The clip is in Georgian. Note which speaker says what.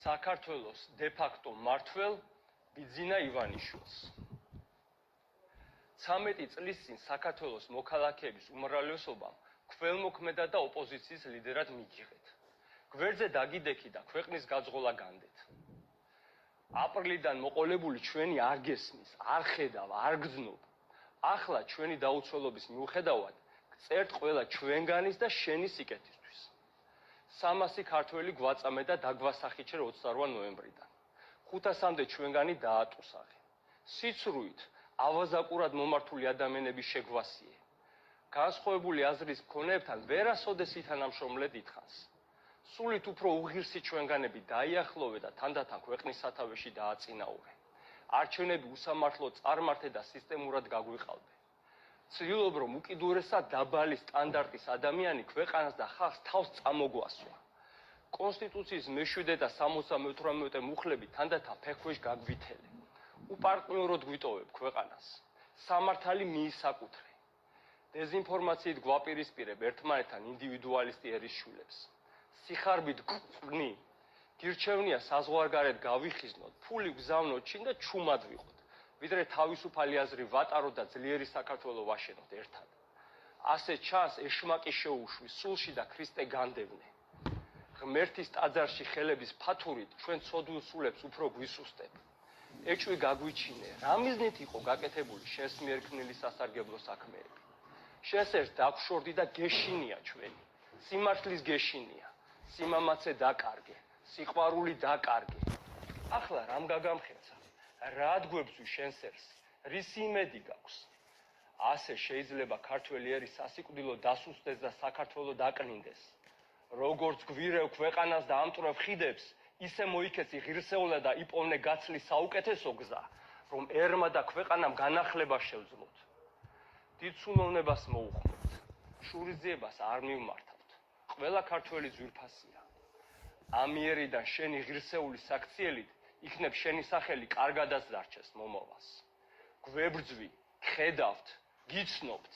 Speaker 1: საქართველოს დე-ფაქტო მმართველ ბიძინა ივანიშვილს. 13 წლის წინ საქართველოს მოქალაქეების უმრავლესობამ ქველმოქმედად და ოპოზიციის ლიდერად მიგიღეთ. გვერდზე დაგიდექი და ქვეყნის გაძღოლა განდეთ. აპრილიდან მოყოლებული ჩვენი არ გესმის, არ ხედავ, არ გძნობ. ახლა ჩვენი დაუცველობის მიუხედავად წერთ ყველა ჩვენგანის და შენი სიკეთისთვის. 300 ქართველი გვაწამე და დაგვასახიჩე 28 ნოემბრიდან. 500-მდე ჩვენგანი დაატუსაღე. სიცრუით ავაზაკურად მომართული ადამიანების შეგვასიე. განსხვავებული აზრის მქონეებთან ვერასოდეს ითანამშრომლად ითხოვს. სულით უფრო უღირსი ჩვენგანები დაიახლოვე და თანდათან ქვეყნის სათავეში დააწინაურე. არჩევნები უსამართლო წარმართე და სისტემურად გაგვიყალბე. ცდილობ რომ უკიდურესად დაბალი სტანდარტის ადამიანი ქვეყანას და ხალხს თავს წამოგვასვა. კონსტიტუციის მე-7 და 78 მუხლები თანდათან ფეხქვეშ გაგვითელე. უპარტნიოროდ გვიტოვებ ქვეყანას. სამართალი მიისაკუთრე. დეზინფორმაციით გვაპირისპირებ ერთმანეთთან ინდივიდუალისტი ერისშვილებს. სიხარბით გვყვნი. გირჩევნია საზღვარგარეთ გავიხიზნოთ, ფული გზავნოთ ჩინ და ჩუმად ვიყოთ. ვიდრე თავისუფალი აზრი ვატაროთ და ძლიერი საქართველო ვაშენოთ ერთად. ასე ჩანს ეშმაკი შეუშვი სულში და ქრისტე განდევნე. ღმერთის ტაძარში ხელების ფათურით ჩვენ ცოდვილ სულებს უფრო გვისუსტებ. ეჭვი გაგვიჩინე, რა მიზნით იყო გაკეთებული შენს მიერ ქმნილი სასარგებლო საქმეები. შენს ერთ დაგვშორდი და გეშინია ჩვენი. სიმართლის გეშინია. სიმამაცე დაკარგე, სიყვარული დაკარგე. ახლა რამ გაგამხეცა? რა დგვებძვი შენს ერს? რისი იმედი გაქვს? ასე შეიძლება ქართველი ერი სასიკვდილო დასუსტდეს და საქართველო დაკნინდეს. როგორც გვირევ ქვეყანას და ამტვრევ ხიდებს, ისე მოიქეცი ღირსეულა და იპოვნე გაცლის საუკეთესო გზა, რომ ერმა და ქვეყანამ განახლება შევძლოთ. დიდ სულოვნებას მოუხმობთ. შურისძიებას არ მივმართავთ. ყველა ქართველი ძვირფასია. ამიერიდან შენი ღირსეულის საქციელით იქნებ შენი სახელი კარგადაც დარჩეს მომავალს. გვებრძვი, ხედავთ, გიცნობთ.